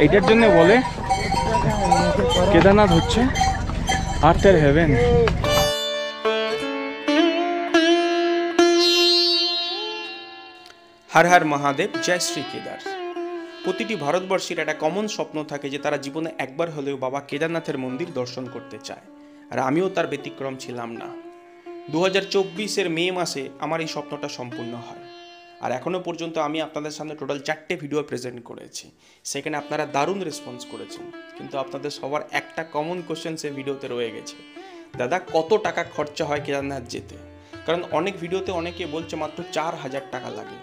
এইটার জন্য বলে কেদারনাথ হচ্ছে আর্থের হেভেন। হর হর মহাদেব, জয় শ্রী কেদার। প্রতিটি ভারতবর্ষীর একটা কমন স্বপ্ন থাকে যে তারা জীবনে একবার হলেও বাবা কেদারনাথের মন্দির দর্শন করতে চায়, আর আমিও তার ব্যতিক্রম ছিলাম না। 2024-এর মে মাসে আমার এই স্বপ্নটা সম্পূর্ণ হয়, আর এখনও পর্যন্ত আমি আপনাদের সামনে টোটাল 4টে ভিডিও প্রেজেন্ট করেছি। সেখানে আপনারা দারুণ রেসপন্স করেছেন, কিন্তু আপনাদের সবার একটা কমন কোশ্চেন সে ভিডিওতে রয়ে গেছে, দাদা কত টাকা খরচা হয় কেদারনাথ যেতে? কারণ অনেক ভিডিওতে অনেকে বলছে মাত্র 4000 টাকা লাগে,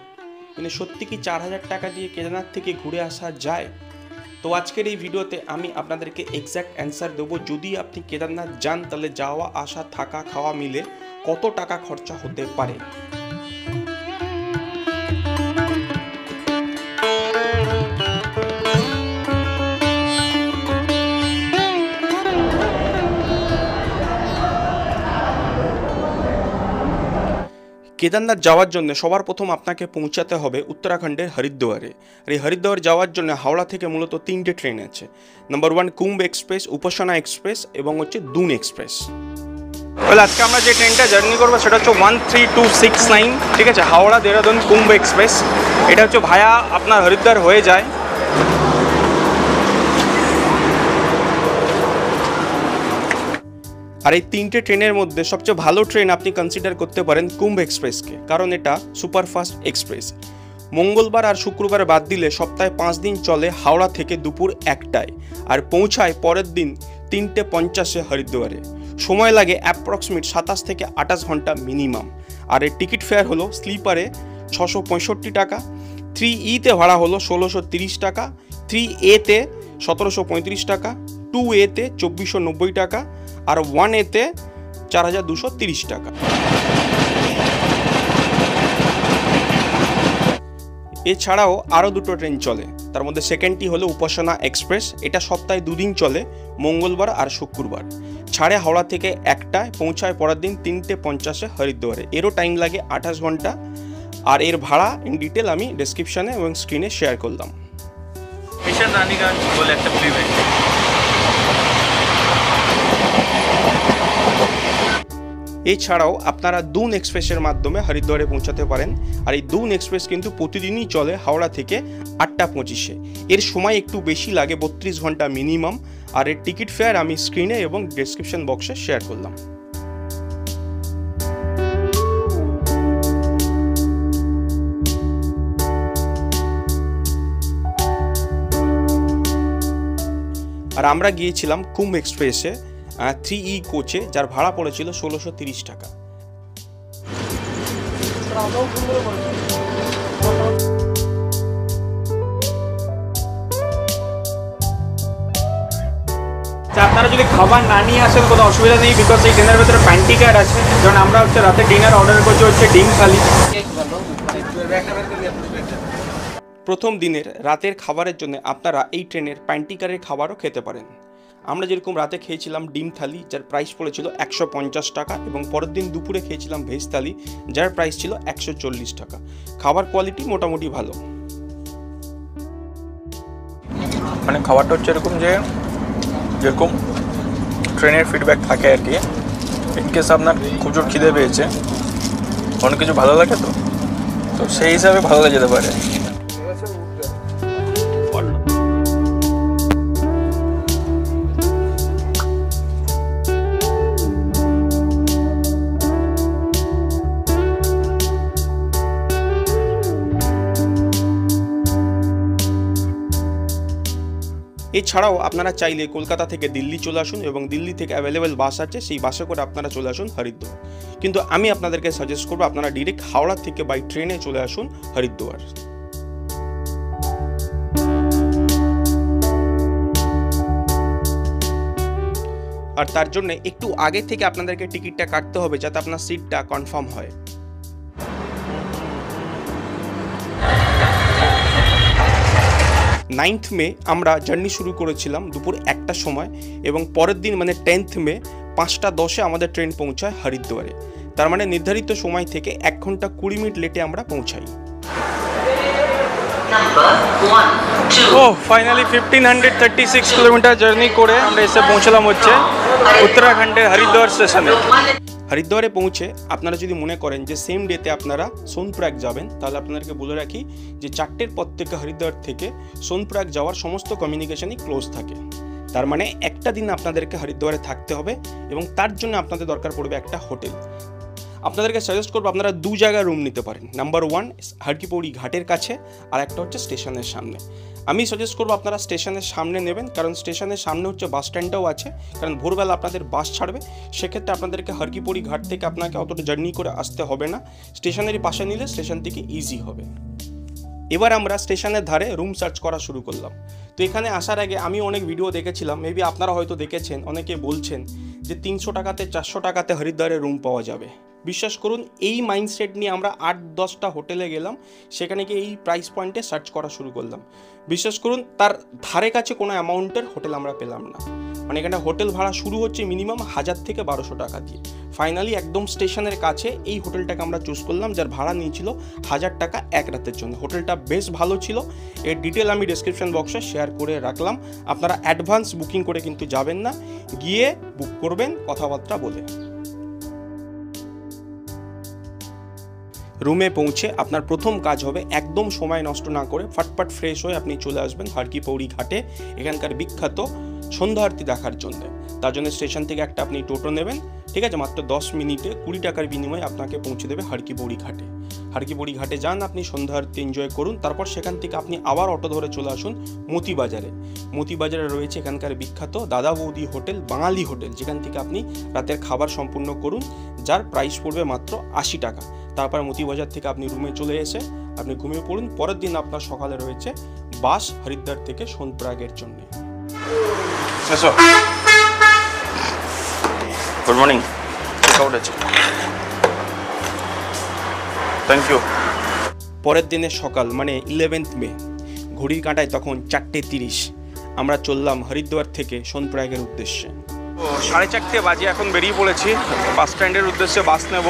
কিন্তু সত্যি কি 4000 টাকা দিয়ে কেদারনাথ থেকে ঘুরে আসা যায়? তো আজকের এই ভিডিওতে আমি আপনাদেরকে এক্স্যাক্ট অ্যান্সার দেবো, যদি আপনি কেদারনাথ যান তাহলে যাওয়া আসা থাকা খাওয়া মিলে কত টাকা খরচা হতে পারে। কেদারনাথ যাওয়ার জন্য সবার প্রথম আপনাকে পৌঁছাতে হবে উত্তরাখণ্ডের হরিদ্বারে। আর এই হরিদ্বার যাওয়ার জন্য হাওড়া থেকে মূলত 3টে ট্রেন আছে। নাম্বার 1 কুম্ভ এক্সপ্রেস, উপাসনা এক্সপ্রেস এবং হচ্ছে দুন এক্সপ্রেস। তাহলে আজকে আমরা যে ট্রেনটা জার্নি করবো সেটা হচ্ছে 13269, ঠিক আছে, হাওড়া দেহরাদুন কুম্ভ এক্সপ্রেস। এটা হচ্ছে ভায়া আপনার হরিদ্বার হয়ে যায়। আর এই 3টে ট্রেনের মধ্যে সবচেয়ে ভালো ট্রেন আপনি কনসিডার করতে পারেন কুম্ভ এক্সপ্রেসকে, কারণ এটা সুপারফাস্ট এক্সপ্রেস। মঙ্গলবার আর শুক্রবার বাদ দিলে সপ্তাহে 5 দিন চলে হাওড়া থেকে দুপুর 1টায়, আর পৌঁছায় পরের দিন 3:50 হরিদ্বারে। সময় লাগে অ্যাপ্রক্সিমেট 27 থেকে 28 ঘন্টা মিনিমাম। আর এর টিকিট ফেয়ার হলো স্লিপারে 665 টাকা, 3E-তে ভাড়া হলো 1630 টাকা, 3A-তে 1735 টাকা, 2A-তে 2490 টাকা, আর 1A-তে 4230 টাকা। এছাড়াও আরও 2টো ট্রেন চলে, তার মধ্যে সেকেন্ডটি হলো উপাসনা এক্সপ্রেস। এটা সপ্তাহে 2 দিন চলে, মঙ্গলবার আর শুক্রবার। ছাড়ে হাওড়া থেকে 1টায়, পৌঁছায় পরের দিন 3:50 হরিদ্বারে। এরও টাইম লাগে 28 ঘন্টা। আর এর ভাড়া ইন ডিটেল আমি ডেসক্রিপশানে এবং স্ক্রিনে শেয়ার করলাম। মিশন রানীগঞ্জ বলে একটা প্রিভেন্ট। এছাড়াও আপনারা দুন এক্সপ্রেসের মাধ্যমে হরিদ্বারে পৌঁছাতে পারেন। আর এই দুন এক্সপ্রেস কিন্তু প্রতিদিনই চলে হাওড়া থেকে 8:25। এর সময় একটু বেশি লাগে, 32 ঘন্টা মিনিমাম। আর এর টিকিট ফেয়ার আমি স্ক্রিনে এবং ডেসক্রিপশন বক্সে শেয়ার করলাম। আর আমরা গিয়েছিলাম কুম্ভ এক্সপ্রেসে 3E কোচে, যার ভাড়া পড়েছিল 1630 টাকা। আপনারা যদি খাবার না নিয়ে আসেন কোনো অসুবিধা নেই, বিকজ এই ট্রেনের ভেতরে প্যান্টি কার্ড আছে। যেমন আমরা হচ্ছে রাতে ডিনার অর্ডার করছি হচ্ছে ডিম থালি। প্রথম দিনের রাতের খাবারের জন্য আপনারা এই ট্রেনের প্যান্টিকারের খাবারও খেতে পারেন। আমরা যেরকম রাতে খেয়েছিলাম ডিম থালি, যার প্রাইস পড়েছিল 150 টাকা, এবং পরের দিন দুপুরে খেয়েছিলাম ভেজ থালি, যার প্রাইস ছিল 140 টাকা। খাবার কোয়ালিটি মোটামুটি ভালো। মানে খাবারটা হচ্ছে এরকম যে যেরকম ট্রেনের ফিডব্যাক থাকে আর কি, ইনকেস আপনার খুব জোর খিদে পেয়েছে, অনেক কিছু ভালো লাগে, তো সেই হিসাবে ভালো লেগে যেতে পারে। এছাড়াও আপনারা চাইলে কলকাতা থেকে দিল্লি চলে আসুন, এবং দিল্লি থেকে অ্যাভেলেবেল বাস আছে, সেই বাসে করে আপনারা চলে আসুন হরিদ্বার। কিন্তু আমি আপনাদেরকে সাজেস্ট করবো আপনারা ডিরেক্ট হাওড়া থেকে বাই ট্রেনে চলে আসুন হরিদ্বার। আর তার জন্য একটু আগে থেকে আপনাদেরকে টিকিটটা কাটতে হবে, যাতে আপনার সিটটা কনফার্ম হয়। 9th মে আমরা জার্নি শুরু করেছিলাম দুপুর 1টার সময়, এবং পরের দিন মানে 10th মে 5:10 আমাদের ট্রেন পৌঁছায় হরিদ্বারে। তার মানে নির্ধারিত সময় থেকে 1 ঘন্টা 20 মিনিট লেটে আমরা পৌঁছাই। ও ফাইনালি 1536 কিলোমিটার জার্নি করে আমরা এসে পৌঁছলাম হচ্ছে উত্তরাখণ্ডের হরিদ্বার স্টেশনে। হরিদ্বারে পৌঁছে আপনারা যদি মনে করেন যে সেম ডেতে আপনারা সোনপ্রয়াগ যাবেন, তাহলে আপনাদেরকে বলে রাখি যে 4টের পর থেকে হরিদ্বার থেকে সোনপ্রয়াগ যাওয়ার সমস্ত কমিউনিকেশনই ক্লোজ থাকে। তার মানে একটা দিন আপনাদেরকে হরিদ্বারে থাকতে হবে এবং তার জন্য আপনাদের দরকার পড়বে একটা হোটেল। আপনাদেরকে সাজেস্ট করবো আপনারা 2 জায়গায় রুম নিতে পারেন। নাম্বার 1 হর কি পৌড়ি ঘাটের কাছে, আর একটা হচ্ছে স্টেশনের সামনে। আমি সাজেস্ট করবো আপনারা স্টেশনের সামনে নেবেন, কারণ স্টেশনের সামনে হচ্ছে বাস স্ট্যান্ডটাও আছে। কারণ ভোরবেলা আপনাদের বাস ছাড়বে, সেক্ষেত্রে আপনাদেরকে হর কি পৌড়ি ঘাট থেকে আপনাকে অতটা জার্নি করে আসতে হবে না। স্টেশনেরই পাশে নিলে স্টেশন থেকে ইজি হবে। এবার আমরা স্টেশনের ধারে রুম সার্চ করা শুরু করলাম। তো এখানে আসার আগে আমি অনেক ভিডিও দেখেছিলাম, মেবি আপনারা হয়তো দেখেছেন, অনেকে বলছেন যে 300 টাকাতে 400 টাকাতে হরিদ্বারে রুম পাওয়া যাবে। বিশ্বাস করুন এই মাইন্ডসেট নিয়ে আমরা 8-10টা হোটেলে গেলাম, সেখানে গিয়ে এই প্রাইস পয়েন্টে সার্চ করা শুরু করলাম। বিশ্বাস করুন তার ধারে কাছে কোনো অ্যামাউন্টের হোটেল আমরা পেলাম না। মানে এখানে হোটেল ভাড়া শুরু হচ্ছে মিনিমাম 1000 থেকে 1200 টাকা দিয়ে। ফাইনালি একদম স্টেশনের কাছে এই হোটেলটাকে আমরা চুজ করলাম, যার ভাড়া নিয়েছিল 1000 টাকা এক রাতের জন্য। হোটেলটা বেশ ভালো ছিল, এর ডিটেল আমি ডেসক্রিপশন বক্সে শেয়ার করে রাখলাম। আপনারা অ্যাডভান্স বুকিং করে কিন্তু যাবেন না, গিয়ে বুক করবেন কথাবার্তা বলে। রুমে পৌঁছে আপনার প্রথম কাজ হবে একদম সময় নষ্ট না করে ফটফট ফ্রেশ হয়ে আপনি চলে আসবেন হর কি পৌড়ি ঘাটে, এখানকার বিখ্যাত সন্ধ্যা আরতি দেখার জন্য। তার জন্য স্টেশন থেকে একটা আপনি টোটো নেবেন, ঠিক আছে, মাত্র 10 মিনিটে 20 টাকার বিনিময়ে আপনাকে পৌঁছে দেবে হর কি পৌড়ি ঘাটে। হর কি পৌড়ি ঘাটে যান, আপনি সন্ধ্যা আরতি এনজয় করুন। তারপর সেখান থেকে আপনি আবার অটো ধরে চলে আসুন মতিবাজারে। মতিবাজারে রয়েছে এখানকার বিখ্যাত দাদা বৌদি হোটেল, বাঙালি হোটেল, যেখান থেকে আপনি রাতের খাবার সম্পূর্ণ করুন, যার প্রাইস পড়বে মাত্র 80 টাকা। তারপর মতিবাজার থেকে আপনি রুমে চলে এসে আপনি ঘুমিয়ে পড়ুন। পরের দিন আপনার সকালে রয়েছে বাস হরিদ্বার থেকে সোনপ্রয়াগের জন্য। গুড মর্নিং, চেকআউট আছে, থ্যাংক ইউ। পরের দিনের সকাল মানে 11th মে, ঘড়ির কাঁটায় তখন 4:30, আমরা চললাম হরিদ্বার থেকে সোনপ্রয়াগের উদ্দেশ্যে। 4:30 বাজে, এখন বেরিয়ে পড়েছি বাস স্ট্যান্ডের উদ্দেশ্যে বাস নেব।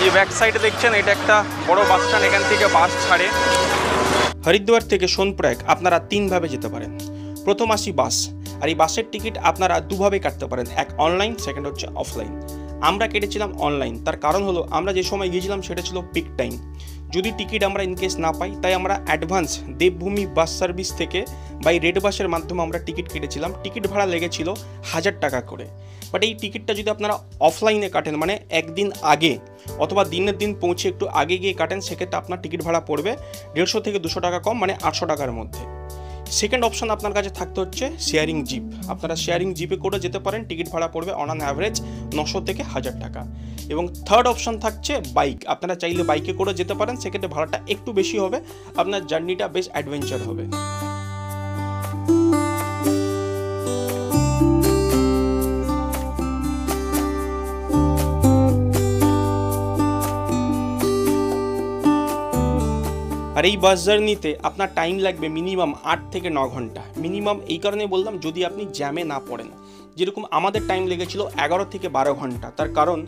এই ব্যাক সাইডে দেখছেন এটা একটা বড় বাস স্ট্যান্ড, এখান থেকে বাস ছাড়ে। হরিদ্বার থেকে সোনপ্রয়াগ আপনারা 3 ভাবে যেতে পারেন। প্রথম আসি বাস, আর এই বাসের টিকিট আপনারা 2 ভাবে কাটতে পারেন, এক অনলাইন, সেকেন্ড হচ্ছে অফলাইন। আমরা কেটেছিলাম অনলাইন, তার কারণ হলো আমরা যে সময় গিয়েছিলাম সেটা ছিল পিক টাইম। যদি টিকিট আমরা ইনকেস না পাই, তাই আমরা অ্যাডভান্স দেবভূমি বাস সার্ভিস থেকে বাই রেড বাসের মাধ্যমে আমরা টিকিট কেটেছিলাম। টিকিট ভাড়া লেগেছিল 1000 টাকা করে। বাট এই টিকিটটা যদি আপনারা অফলাইনে কাটেন, মানে একদিন আগে অথবা দিনের দিন পৌঁছে একটু আগে গিয়ে কাটেন, সেক্ষেত্রে আপনার টিকিট ভাড়া পড়বে 150 থেকে 200 টাকা কম, মানে 800 টাকার মধ্যে। সেকেন্ড অপশন আপনার কাছে থাকতে হচ্ছে শেয়ারিং জিপ। আপনারা শেয়ারিং জিপে করে যেতে পারেন, টিকিট ভাড়া পড়বে অন অ্যান অ্যাভারেজ 900 থেকে 1000 টাকা। এবং থার্ড অপশন থাকছে বাইক। আপনারা চাইলে বাইকে করে যেতে পারেন, সেক্ষেত্রে ভাড়াটা একটু বেশি হবে, আপনার জার্নিটা বেশ অ্যাডভেঞ্চার হবে। আর এই বাস জার্নিতে আপনার টাইম লাগবে মিনিমাম 8 থেকে 9 ঘন্টা। মিনিমাম এই কারণে বললাম, যদি আপনি জ্যামে না পড়েন। যেরকম আমাদের টাইম লেগেছিল 11 থেকে 12 ঘন্টা। তার কারণ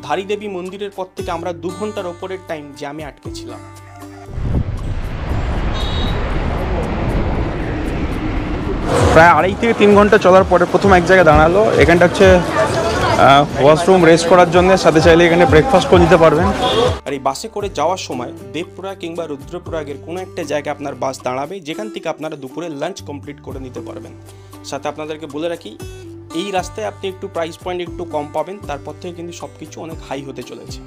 ধারী দেবী মন্দিরের পর থেকে আমরা 2 ঘন্টার ওপরের টাইম জ্যামে আটকেছিলাম। প্রায় 2.5 থেকে 3 ঘন্টা চলার পরে প্রথম এক জায়গায় দাঁড়ালো। এখানটা হচ্ছে ওয়াশরুম, রেস্ট করার জন্য, সাথে চাইলে এখানে ব্রেকফাস্ট করে নিতে পারবেন। আর এই বাসে করে যাওয়ার সময় দেবপ্রয়াগ কিংবা রুদ্রপ্রয়াগের কোনো একটা জায়গায় আপনার বাস দাঁড়াবে, যেখান থেকে আপনারা দুপুরে লাঞ্চ কমপ্লিট করে নিতে পারবেন। সাথে আপনাদেরকে বলে রাখি, এই রাস্তায় আপনি একটু প্রাইস পয়েন্ট একটু কম পাবেন, তারপর থেকে কিন্তু সব কিছু অনেক হাই হতে চলেছে।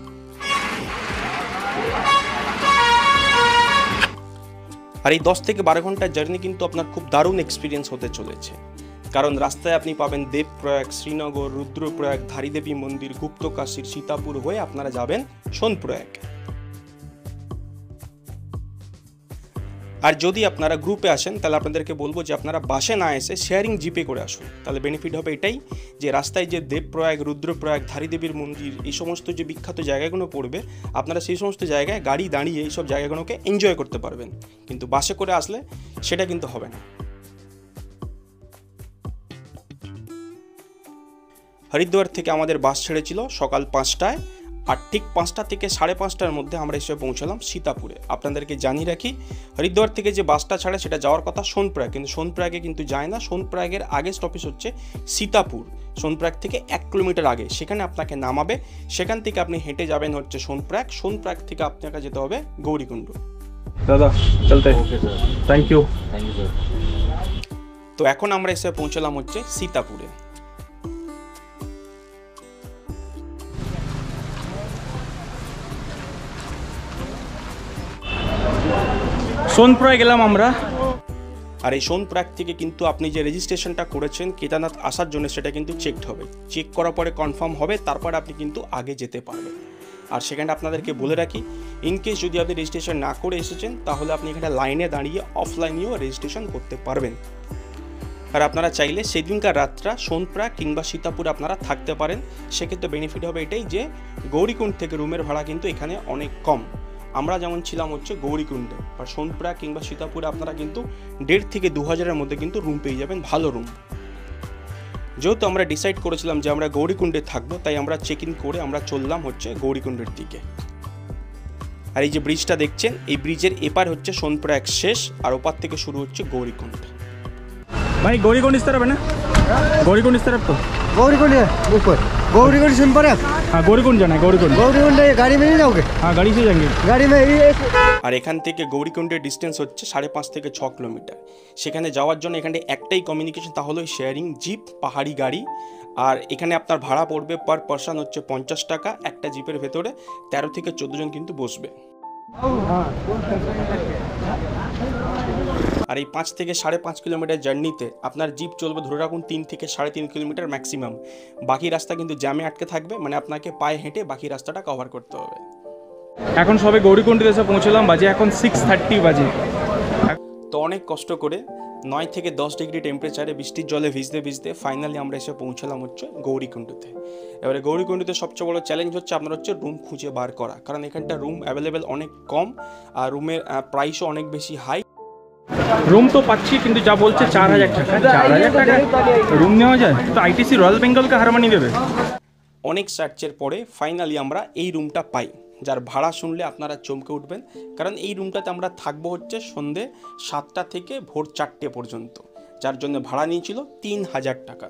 আর এই 10 থেকে 12 ঘন্টার জার্নি কিন্তু আপনার খুব দারুণ এক্সপিরিয়েন্স হতে চলেছে। কারণ রাস্তায় আপনি পাবেন দেবপ্রয়াগ, শ্রীনগর, রুদ্রপ্রয়াগ, ধারীদেবী মন্দির, গুপ্তকাশীর, সীতাপুর হয়ে আপনারা যাবেন সোনপ্রয়াগ। আর যদি আপনারা গ্রুপে আসেন, তাহলে আপনাদেরকে বলবো যে আপনারা বাসে না এসে শেয়ারিং জিপে করে আসুন। তাহলে বেনিফিট হবে এটাই যে রাস্তায় যে দেবপ্রয়াগ, রুদ্রপ্রয়াগ, ধারীদেবীর মন্দির, এই সমস্ত যে বিখ্যাত জায়গাগুলো পড়বে, আপনারা সেই সমস্ত জায়গায় গাড়ি দাঁড়িয়ে এইসব জায়গাগুলোকে এনজয় করতে পারবেন। কিন্তু বাসে করে আসলে সেটা কিন্তু হবে না। হরিদ্বার থেকে আমাদের বাস ছেড়েছিল সকাল 5টায়, আর ঠিক 5টা থেকে 5:30টার মধ্যে আমরা এসে পৌঁছালাম সীতাপুরে। আপনাদেরকে জানিয়ে রাখি, হরিদ্বার থেকে যে বাসটা ছাড়ে সেটা যাওয়ার কথা সোনপ্রয়াগ, কিন্তু সোনপ্রয়াগে কিন্তু যায় না। সোনপ্রয়াগের আগে স্টপেজ হচ্ছে সীতাপুর, সোনপ্রয়াগ থেকে 1 কিলোমিটার আগে, সেখানে আপনাকে নামাবে। সেখান থেকে আপনি হেঁটে যাবেন হচ্ছে সোনপ্রয়াগ, সোনপ্রয়াগ থেকে আপনাকে যেতে হবে গৌরীকুণ্ড। দাদা চলতে, থ্যাংক ইউ। তো এখন আমরা এসে পৌঁছলাম হচ্ছে সীতাপুরে। সোনপ্রয়াগ গেলাম আমরা। আর এই সোনপ্রয়াগ থেকে কিন্তু আপনি যে রেজিস্ট্রেশনটা করেছেন কেদারনাথ আসার জন্য, সেটা কিন্তু চেকড হবে। চেক করার পরে কনফার্ম হবে, তারপর আপনি কিন্তু আগে যেতে পারবেন। আর সেখানে আপনাদেরকে বলে রাখি, ইনকেস যদি আপনি রেজিস্ট্রেশন না করে এসেছেন, তাহলে আপনি এখানে লাইনে দাঁড়িয়ে অফলাইনেও রেজিস্ট্রেশন করতে পারবেন। আর আপনারা চাইলে সেদিনকার রাতটা সোনপ্রয়াগ কিংবা সীতাপুরে আপনারা থাকতে পারেন। সেক্ষেত্রে বেনিফিট হবে এটাই যে গৌরীকুণ্ড থেকে রুমের ভাড়া কিন্তু এখানে অনেক কম। আমরা যেমন ছিলাম হচ্ছে গৌরীকুণ্ডে, আর সোনপ্রয়াগ কিংবা সীতাপুরে আপনারা কিন্তু 1,500 থেকে 2,000-এর মধ্যে কিন্তু রুম পেয়ে যাবেন, ভালো রুম। যেহেতু আমরা ডিসাইড করেছিলাম যে আমরা গৌরীকুণ্ডে থাকবো, তাই আমরা চেক ইন করে আমরা চললাম হচ্ছে গৌরীকুণ্ডের দিকে। আর এই যে ব্রিজটা দেখছেন, এই ব্রিজের এপার হচ্ছে সোনপ্রয়াগ শেষ, আর ওপার থেকে শুরু হচ্ছে গৌরীকুণ্ড। भाई गौरीकुंड इस तरफ है ना? गौरीकुंड इस तरफ तो गौरीकुंड है ऊपर, गौरीकुंड सोनप्रयाग। हाँ गौरीकुंड जाना है, गौरीकुंड। गौरीकुंड गाड़ी में नहीं जाओगे? हाँ गाड़ी से जाएंगे। गाड़ी में ये আর এখান থেকে গৌরীকুণ্ডের ডিস্টেন্স হচ্ছে 5.5 থেকে 6 কিলোমিটার। সেখানে যাওয়ার জন্য এখানে একটাই কমিউনিকেশন, তা হলো শেয়ারিং জিপ, পাহাড়ি গাড়ি। আর এখানে আপনার ভাড়া পড়বে পার পারসন হচ্ছে 50 টাকা। একটা জিপের ভেতরে 13 থেকে 14 জন কিন্তু বসবে। আর এই 5 থেকে 5.5 কিলোমিটার জার্নিতে আপনার জিপ চলবে ধরে রাখুন 3 থেকে 3.5 কিলোমিটার ম্যাক্সিমাম। বাকি রাস্তা কিন্তু জ্যামে আটকে থাকবে, মানে আপনাকে পায়ে হেঁটে বাকি রাস্তাটা কভার করতে হবে। এখন সবে গৌরীকুণ্ডে এসে পৌঁছলাম, বাজে এখন 6:30 বাজে। তো অনেক কষ্ট করে 9 থেকে 10 ডিগ্রি টেম্পারেচারে বৃষ্টির জলে ভিজতে ভিজতে ফাইনালি আমরা এসে পৌঁছলাম হচ্ছে গৌরীকুণ্ডতে। এবারে গৌরীকুণ্ডতে সবচেয়ে বড় চ্যালেঞ্জ হচ্ছে আপনার হচ্ছে রুম খুঁজে বার করা, কারণ এখানটা রুম অ্যাভেলেবেল অনেক কম, আর রুমের প্রাইসও অনেক বেশি হাই। রুম তো পাচ্ছি, কিন্তু যা বলছে 4,000 টাকা। 4,000 টাকা রুম নেওয়া যায়? তো আইটিসি রয়্যাল বেঙ্গলকে হার মানিয়ে দেবে। অনেক সার্চের পরে ফাইনালি আমরা এই রুমটা পাই, যার ভাড়া শুনলে আপনারা চমকে উঠবেন। কারণ এই রুমটাতে আমরা থাকবো হচ্ছে সন্ধ্যে 7টা থেকে ভোর 4টে পর্যন্ত, যার জন্য ভাড়া নিয়েছিল 3,000 টাকা।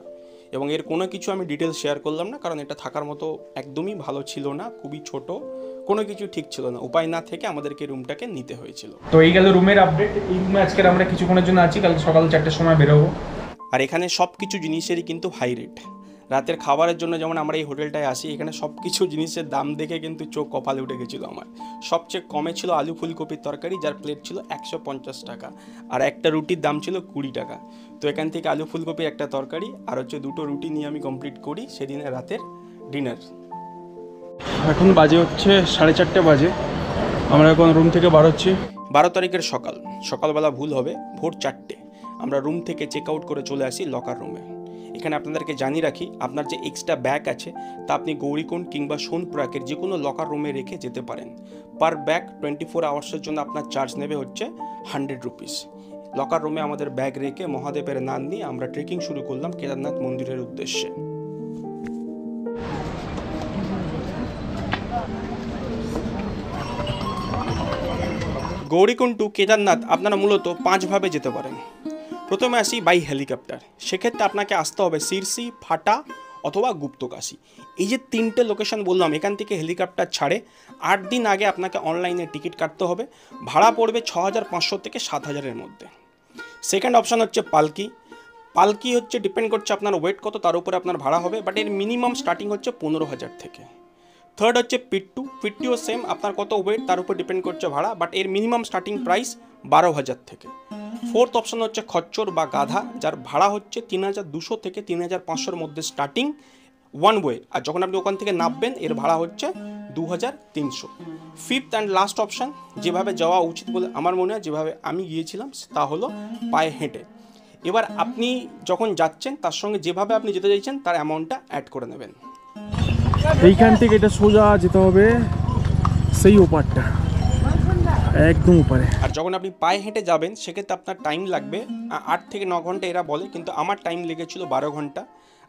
এবং এর কোনো কিছু আমি ডিটেলস শেয়ার করলাম না, কারণ এটা থাকার মতো একদমই ভালো ছিল না, খুবই ছোট, কোনো কিছু ঠিক ছিল না। উপায় না থেকে আমাদেরকে রুমটাকে নিতে হয়েছিল। তো এই গেল রুমের আপডেট। এই রুমে আজকের আমরা কিছুক্ষণের জন্য আছি, কাল সকাল 4টার সময় বেরোবো। আর এখানে সব কিছু জিনিসেরই কিন্তু হাই রেট। রাতের খাবারের জন্য যেমন আমরা এই হোটেলটায় আসি, এখানে সব কিছু জিনিসের দাম দেখে কিন্তু চোখ কপালে উঠে গেছিলো আমার। সবচেয়ে কমে ছিল আলু ফুলকপির তরকারি, যার প্লেট ছিল 150 টাকা, আর একটা রুটির দাম ছিল 20 টাকা। তো এখান থেকে আলু ফুলকপির একটা তরকারি আর হচ্ছে 2টো রুটি নিয়ে আমি কমপ্লিট করি সেদিনের রাতের ডিনার। এখন বাজে হচ্ছে 4:30 বাজে। আমরা এখন রুম থেকে বার হচ্ছি। 12 তারিখের সকালবেলা ভুল হবে, ভোর 4টে আমরা রুম থেকে চেক আউট করে চলে আসি লকার রুমে। এখানে আপনাদেরকে জানিয়ে রাখি, আপনার যে এক্সট্রা ব্যাগ আছে তা আপনি গৌরীকুণ্ড কিংবা সোনপ্রয়াগের যে কোনো লকার রুমে রেখে যেতে পারেন। পার ব্যাগ 24 আওয়ার্সের জন্য আপনার চার্জ নেবে হচ্ছে 100 রুপিস। লকার রুমে আমাদের ব্যাগ রেখে মহাদেবের নাম নিয়ে আমরা ট্রেকিং শুরু করলাম কেদারনাথ মন্দিরের উদ্দেশ্যে। গৌরীকুণ্ড টু কেদারনাথ আপনারা মূলত 5 ভাবে যেতে পারেন। প্রথমে আসি বাই হেলিকপ্টার। সেক্ষেত্রে আপনাকে আসতে হবে শিরসি, ফাটা অথবা গুপ্তকাশী। এই যে 3টে লোকেশন বললাম, এখান থেকে হেলিকপ্টার ছাড়ে 8 দিন আগে আপনাকে অনলাইনে টিকিট কাটতে হবে। ভাড়া পড়বে 6,500 থেকে 7,000-এর মধ্যে। সেকেন্ড অপশান হচ্ছে পালকি। পালকি হচ্ছে ডিপেন্ড করছে আপনার ওয়েট কত, তার উপরে আপনার ভাড়া হবে, বাট এর মিনিমাম স্টার্টিং হচ্ছে 15,000 থেকে। থার্ড হচ্ছে পিট্টু। পিট্টুও সেম, আপনার কত ওয়েট তার উপর ডিপেন্ড করছে ভাড়া, বাট এর মিনিমাম স্টার্টিং প্রাইস 12,000 থেকে। ফোর্থ অপশন হচ্ছে খচ্চর বা গাধা, যার ভাড়া হচ্ছে 3,200 থেকে 3,500-এর মধ্যে স্টার্টিং ওয়ান ওয়ে, আর যখন আপনি ওখান থেকে নামবেন এর ভাড়া হচ্ছে 2,300। ফিফথ অ্যান্ড লাস্ট অপশান, যেভাবে যাওয়া উচিত বলে আমার মনে হয়, যেভাবে আমি গিয়েছিলাম, তা হলো পায়ে হেঁটে। এবার আপনি যখন যাচ্ছেন তার সঙ্গে যেভাবে আপনি যেতে চাইছেন তার অ্যামাউন্টটা অ্যাড করে নেবেন। এইখান থেকে এটা সোজা যেতে হবে সেই ওপারটা, একদম উপরে। আর যখন আপনি পায়ে হেঁটে যাবেন সেক্ষেত্রে আপনার টাইম লাগবে 8 থেকে 9 ঘন্টা এরা বলে, কিন্তু আমার টাইম লেগেছিল 12 ঘন্টা।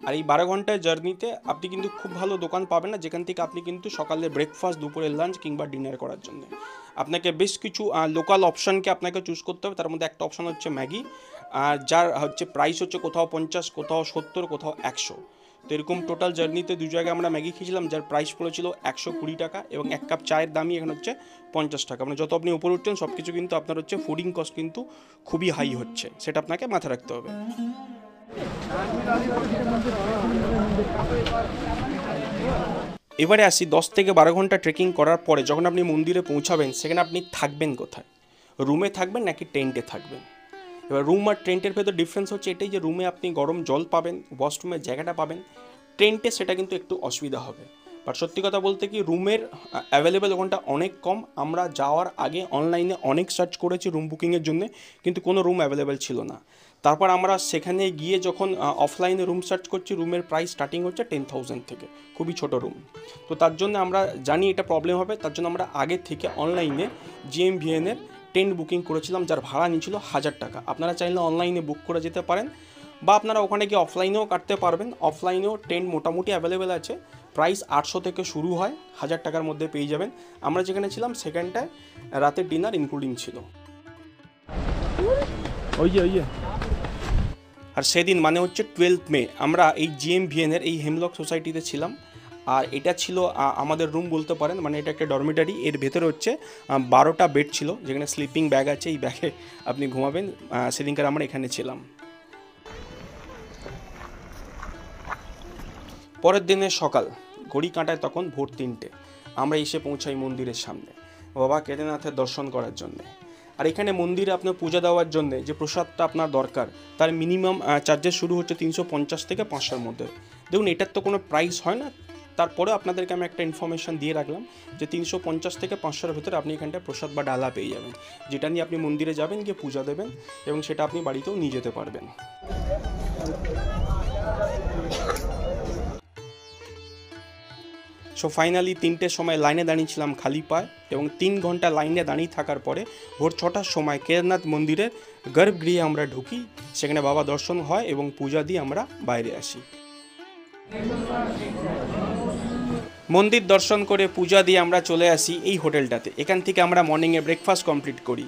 আর এই 12 ঘন্টার জার্নিতে আপনি কিন্তু খুব ভালো দোকান পাবেন না, যেখান থেকে আপনি কিন্তু সকালে ব্রেকফাস্ট, দুপুরের লাঞ্চ কিংবা ডিনার করার জন্য আপনাকে বেশ কিছু লোকাল অপশানকে আপনাকে চুজ করতে হবে। তার মধ্যে একটা অপশান হচ্ছে ম্যাগি, যার হচ্ছে প্রাইস হচ্ছে কোথাও 50, কোথাও 70, কোথাও 100। তো এরকম টোটাল জার্নিতে 2 জায়গায় আমরা ম্যাগি খেয়েছিলাম, যার প্রাইস পড়েছিল 120 টাকা, এবং 1 কাপ চায়ের দামই এখন হচ্ছে 50 টাকা। মানে যত আপনি উপরে উঠছেন সব কিছু কিন্তু আপনার হচ্ছে ফুডিং কস্ট কিন্তু খুবই হাই হচ্ছে, সেটা আপনাকে মাথায় রাখতে হবে। এবারে আসি 10 থেকে 12 ঘন্টা ট্রেকিং করার পরে যখন আপনি মন্দিরে পৌঁছাবেন, সেখানে আপনি থাকবেন কোথায়? রুমে থাকবেন নাকি টেন্টে থাকবেন? এবার রুম আর টেন্টের ভেতর ডিফারেন্স হচ্ছে এটাই যে রুমে আপনি গরম জল পাবেন, ওয়াশরুমের জায়গাটা পাবেন, টেন্টে সেটা কিন্তু একটু অসুবিধা হবে। বাট সত্যি কথা বলতে কি, রুমের অ্যাভেলেবেল ওখানটা অনেক কম। আমরা যাওয়ার আগে অনলাইনে অনেক সার্চ করেছি রুম বুকিংয়ের জন্য, কিন্তু কোনো রুম অ্যাভেলেবেল ছিল না। তারপর আমরা সেখানে গিয়ে যখন অফলাইনে রুম সার্চ করছি, রুমের প্রাইস স্টার্টিং হচ্ছে 10,000 থেকে, খুবই ছোট রুম। তো তার জন্য আমরা জানি এটা প্রবলেম হবে, তার জন্য আমরা আগে থেকে অনলাইনে GMVN-এর টেন্ট বুকিং করেছিলাম, যার ভাড়া নিয়েছিল 1000 টাকা। আপনারা চাইলে অনলাইনে বুক করে যেতে পারেন, বা আপনারা ওখানে গিয়ে অফলাইনেও কাটতে পারবেন। অফলাইনেও টেন্ট মোটামুটি অ্যাভেলেবেল আছে, প্রাইস 800 থেকে শুরু হয়, 1000 টাকার মধ্যে পেয়ে যাবেন। আমরা যেখানে ছিলাম সেখানটায় রাতের ডিনার ইনক্লুডিং ছিল। আর সেদিন মানে হচ্ছে 12 মে আমরা এই GMVN-এর এই হেমলক সোসাইটিতে ছিলাম। আর এটা ছিল আমাদের রুম বলতে পারেন, মানে এটা একটা ডরমিটারি। এর ভেতরে হচ্ছে 12টা বেড ছিল, যেখানে স্লিপিং ব্যাগ আছে, এই ব্যাগে আপনি ঘুমাবেন। সেদিনকার আমরা এখানে ছিলাম। পরের দিনের সকাল, ঘড়ি কাঁটায় তখন ভোর 3টে, আমরা এসে পৌঁছাই মন্দিরের সামনে বাবা কেদারনাথের দর্শন করার জন্যে। আর এখানে মন্দিরে আপনার পূজা দেওয়ার জন্যে যে প্রসাদটা আপনার দরকার, তার মিনিমাম চার্জেস শুরু হচ্ছে 350 থেকে 500-র মধ্যে। দেখুন, এটার তো কোনো প্রাইস হয় না, তারপরে আপনাদেরকে আমি একটা ইনফরমেশান দিয়ে রাখলাম যে 350 থেকে 500-র ভিতরে আপনি এখানটায় প্রসাদ বা ডালা পেয়ে যাবেন, যেটা নিয়ে আপনি মন্দিরে যাবেন, গিয়ে পূজা দেবেন, এবং সেটা আপনি বাড়িতেও নিয়ে যেতে পারবেন। সো ফাইনালি 3টের সময় লাইনে দাঁড়িয়েছিলাম খালি পায়ে, এবং 3 ঘন্টা লাইনে দাঁড়িয়ে থাকার পরে ভোর 6টার সময় কেদারনাথ মন্দিরের গর্ভগৃহে আমরা ঢুকি। সেখানে বাবা দর্শন হয় এবং পূজা দিয়ে আমরা বাইরে আসি। মন্দির দর্শন করে পূজা দিয়ে আমরা চলে আসি এই হোটেলটাতে। এখান থেকে আমরা মর্নিংয়ে ব্রেকফাস্ট কমপ্লিট করি।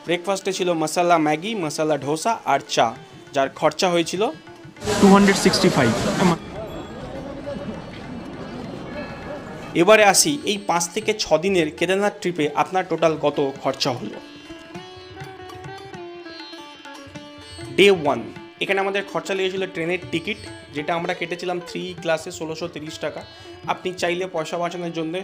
ব্রেকফাস্টে ছিল মশালা ম্যাগি, মশালা ডোসা আর চা, যার খরচা হয়েছিল 265। এবারে আসি এই 5 থেকে 6 দিনের কেদারনাথ ট্রিপে আপনার টোটাল কত খরচা হলো। ডে 1 এখানে আমাদের খরচা লেগেছিল ট্রেনের টিকিট, যেটা আমরা কেটেছিলাম 3 ক্লাসে 1630 টাকা। আপনি চাইলে পয়সা বাঁচানোর জন্য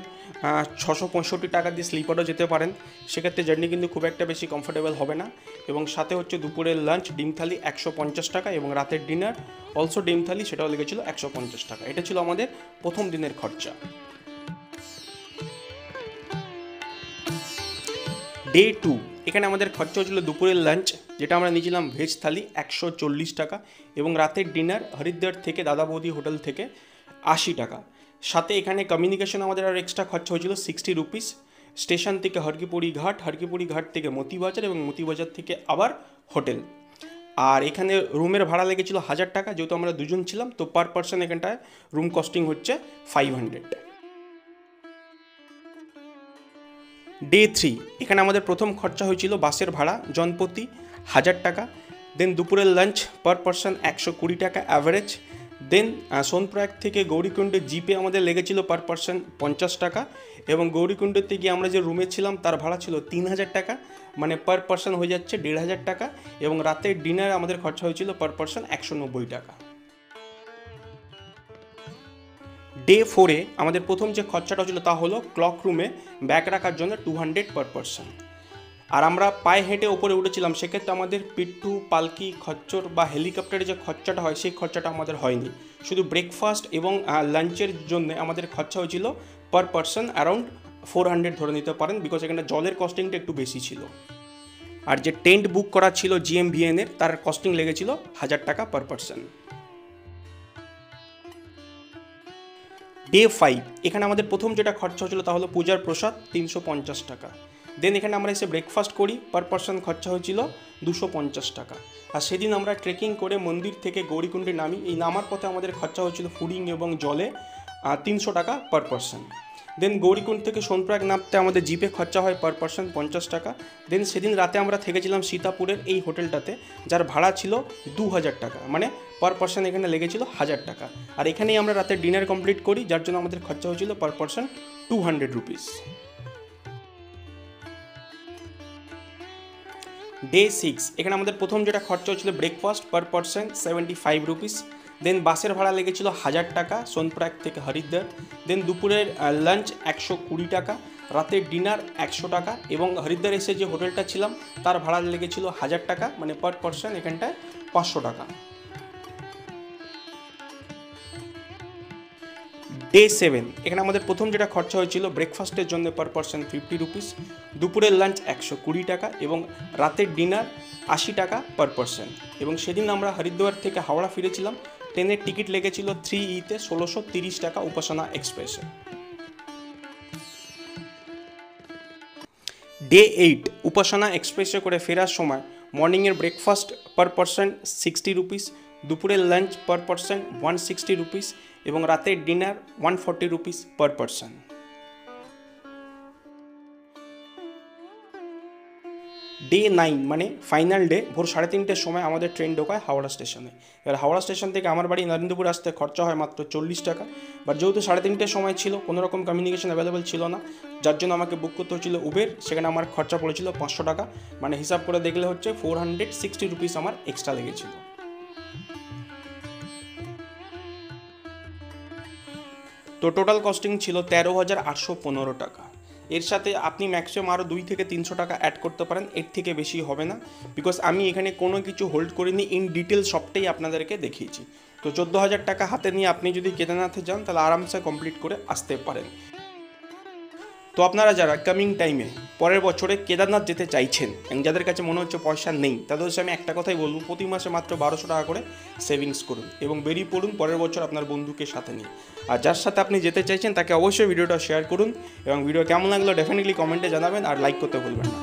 665 টাকা দিয়ে স্লিপারও যেতে পারেন, সেক্ষেত্রে জার্নি কিন্তু খুব একটা বেশি কমফোর্টেবল হবে না। এবং সাথে হচ্ছে দুপুরের লাঞ্চ ডিম থালি 150 টাকা, এবং রাতের ডিনার অলসো ডিম থালি, সেটাও লেগেছিল 150 টাকা। এটা ছিল আমাদের প্রথম দিনের খরচা। ডে 2 এখানে আমাদের খরচা হচ্ছিল দুপুরের লাঞ্চ, যেটা আমরা নিয়েছিলাম ভেজ থালি 140 টাকা, এবং রাতের ডিনার হরিদ্বার থেকে দাদা বৌদি হোটেল থেকে 80 টাকা। সাথে এখানে কমিউনিকেশন আমাদের আর এক্সট্রা খরচা হয়েছিল 60 রুপিস। স্টেশন থেকে হরকিপুরি ঘাট থেকে মতিবাজার, এবং মতিবাজার থেকে আবার হোটেল। আর এখানে রুমের ভাড়া লেগেছিল 1000 টাকা, যেহেতু আমরা দুজন ছিলাম, তো পার পার্সন এখানটায় রুম কস্টিং হচ্ছে 500। ডে 3 এখানে আমাদের প্রথম খরচা হয়েছিল বাসের ভাড়া জনপ্রতি 1000 টাকা। দেন দুপুরের লাঞ্চ পার পার্সন 120 টাকা অ্যাভারেজ। দেন সোনপ্রয়াগ থেকে গৌরীকুণ্ডের জিপে আমাদের লেগেছিল পার পার্সন 50 টাকা, এবং গৌরীকুণ্ডের থেকে আমরা যে রুমে ছিলাম তার ভাড়া ছিল 3000 টাকা, মানে পার পার্সন হয়ে যাচ্ছে 1500 টাকা। এবং রাতের ডিনার আমাদের খরচা হয়েছিল পার পার্সন 190 টাকা। ডে 4 আমাদের প্রথম যে খরচাটা ছিল তা হলো ক্লক রুমে ব্যাগ রাখার জন্য 200 পার পার্সন। আর আমরা পায়ে হেঁটে ওপরে উঠেছিলাম, সেক্ষেত্রে আমাদের পিট্টু, পালকি, খচ্চর বা হেলিকপ্টারে যে খরচাটা হয় সেই খরচাটা আমাদের হয়নি। শুধু ব্রেকফাস্ট এবং লাঞ্চের জন্য আমাদের খরচা হয়েছিল পার পার্সন অ্যারাউন্ড 400 ধরে নিতে পারেন, বিকজ এখানে জলের কস্টিংটা একটু বেশি ছিল। আর যে টেন্ট বুক করা ছিল GMVN-এর, তার কস্টিং লেগেছিল 1000 টাকা পার পার্সন। ডে 5 এখানে আমাদের প্রথম যেটা খরচা হচ্ছিল তা হলো পূজার প্রসাদ 350 টাকা। দেন এখানে আমরা এসে ব্রেকফাস্ট করি, পার পারসন খরচা হয়েছিল 250 টাকা। আর সেদিন আমরা ট্রেকিং করে মন্দির থেকে গৌরীকুণ্ডে নামি। এই নামার পথে আমাদের খরচা হয়েছিল ফুডিং এবং জলে 300 টাকা পার পারসন। দেন গৌরীকুণ্ড থেকে সোনপ্রয়াগ নামতে আমাদের জিপে খরচা হয় পার পারসন 50 টাকা। দেন সেদিন রাতে আমরা থেকেছিলাম সীতাপুরের এই হোটেলটাতে, যার ভাড়া ছিল 2000 টাকা, মানে পার পারসন এখানে লেগেছিল 1000 টাকা। আর এখানেই আমরা রাতে ডিনার কমপ্লিট করি, যার জন্য আমাদের খরচা হয়েছিল পার পারসন 200 রুপিস। ডে 6 এখানে আমাদের প্রথম যেটা খরচা হয়েছিল ব্রেকফাস্ট পার পারসন 75 রুপিস। দেন বাসের ভাড়া লেগেছিল 1000 টাকা সোনপ্রয়াগ থেকে হরিদ্বার। দেন দুপুরের লাঞ্চ 120 টাকা, রাতের ডিনার 100 টাকা, এবং হরিদ্বার এসে যে হোটেলটা ছিলাম তার ভাড়া লেগেছিল 1000 টাকা, মানে পার পারসন এখানটায় 500 টাকা। ডে 7 এখানে আমাদের প্রথম যেটা খরচা হয়েছিল ব্রেকফাস্টের জন্য পার পারসন 50 রুপিস, দুপুরের লাঞ্চ 120 টাকা এবং রাতের ডিনার 80 টাকা পার পারসন। এবং সেদিন আমরা হরিদ্বার থেকে হাওড়া ফিরেছিলাম, ট্রেনের টিকিট লেগেছিল 3E-তে 1630 টাকা উপাসনা এক্সপ্রেসে। ডে 8 উপাসনা এক্সপ্রেসে করে ফেরার সময় মর্নিংয়ের ব্রেকফাস্ট পার পারসন 60 রুপিস, দুপুরের লাঞ্চ পার পারসন 160 রুপিস এবং রাতের dinner 140 rupees per person. Day 9 মানে ফাইনাল ডে, ভোর 3:30টার সময় আমাদের ট্রেন ঢোকায় হাওড়া স্টেশনে। এবার হাওড়া স্টেশন থেকে আমার বাড়ি নরেন্দ্রপুর আসতে খরচা হয় মাত্র 40 টাকা। বাট যেহেতু 3:30টার সময় ছিল, কোনো রকম কমিউনিকেশন অ্যাভেলেবেল ছিল না, যার জন্য আমাকে বুক করতে হচ্ছিল উবের। সেখানে আমার খরচা পড়েছিল 500 টাকা, মানে হিসাব করে দেখলে হচ্ছে 460 রুপিস আমার এক্সট্রা লেগেছিল। তো টোটাল কস্টিং ছিল 13,815 টাকা। এর সাথে আপনি ম্যাক্সিমাম আরও 200 থেকে 300 টাকা অ্যাড করতে পারেন, এর থেকে বেশি হবে না, বিকজ আমি এখানে কোনো কিছু হোল্ড করিনি, ইন ডিটেল সবটাই আপনাদেরকে দেখিয়েছি। তো 14,000 টাকা হাতে নিয়ে আপনি যদি কেদারনাথে যান তাহলে আরামসে কমপ্লিট করে আসতে পারেন। তো আপনারা যারা কামিং টাইমে পরের বছরে কেদারনাথ যেতে চাইছেন এবং যাদের কাছে মনে হচ্ছে পয়সা নেই, তাদের হচ্ছে আমি একটা কথাই বলবো, প্রতি মাসে মাত্র 1200 টাকা করে সেভিংস করুন এবং বেরিয়ে পড়ুন পরের বছর আপনার বন্ধুকে সাথে নিয়ে। আর যার সাথে আপনি যেতে চাইছেন তাকে অবশ্যই ভিডিওটা শেয়ার করুন এবং ভিডিও কেমন লাগলো ডেফিনেটলি কমেন্টে জানাবেন আর লাইক করতে ভুলবেন না।